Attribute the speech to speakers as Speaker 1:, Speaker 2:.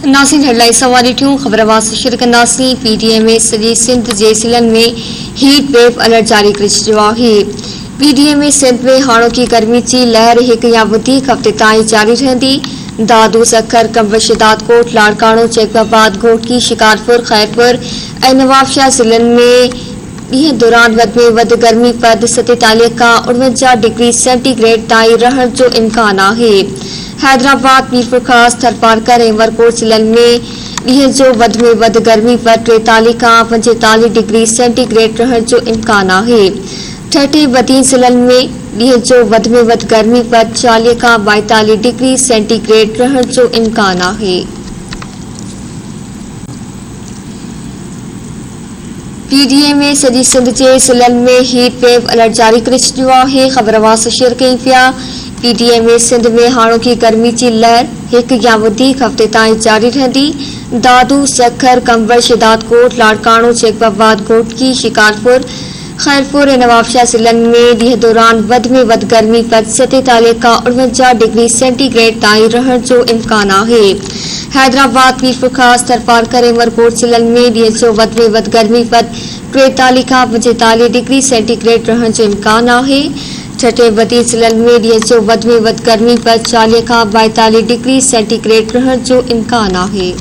Speaker 1: नासिन headline सवारी ठियूं ख़बरवास शुरू कंदासीं। पीटीएम में सॼे सिंध जे ज़िलनि में हीट वेव अलर्ट जारी करे छॾियो आहे। पीटीएम में सिंध में हाणोकी गर्मी जी लहर हिकु या वधीक हफ़्ते ताईं जारी रहंदी। दादू, सखर, कंबर, शिदातकोट, लाड़काणो, जैकबाबाद, घोटकी, शिकारपुर, खैरपुर ऐं नवाबशाह ज़िलनि में ॾींहं दौरान वधि में वधि गर्मी पद 47 खां 49 डिग्री सेंटीग्रेड ताईं रहण जो इम्कान आहे। हैदराबाद, मीरपुर ख़ास, थरपारकर ऐं वरकोट ज़िलनि में ॾींहं जो वधि में वधि गर्मी पद 43 खां 45 डिग्री सेंटीग्रेड रहण जो इम्कान आहे। ठठे बदी ज़िलनि में ॾींहं जो वधि में वधि गर्मी पद 40 खां 42 डिग्री सेंटीग्रेड रहण जो इम्कान आहे। पीटीएम में सॼी सिंध जे ज़िलनि में हीट वेव अलर्ट जारी करे छॾियो आहे। ख़बरवास शेयर कई पिया। पीटीएम में सिंध में हाणोकी गर्मी जी लहर हिकु या वधीक हफ़्ते ताईं जारी रहंदी। दादू, सखर, कंबर, शिदातकोट, लाड़काणो, जैकबाबाद, घोटकी, शिकारपुर, खैरपुर ऐं नवाबशाह ज़िलनि में ॾींहं दौरान वधि में वधि गर्मी पद 47 खां 49 डिग्री सेंटीग्रेड ताईं रहण जो इम्कान आहे। हैदराबाद, मीरपुर ख़ास, थरपारकर ऐं वरकोट ज़िलनि में ॾींहं जो वधि में वधि गर्मी पद 43 खां 45 डिग्री सेंटीग्रेड रहण जो इम्कान आहे। छठे बदी ज़िलनि में ॾींहं जो वधि में वधि गर्मी पद 40 खां 42 डिग्री सेंटीग्रेड रहण जो इम्कान आहे।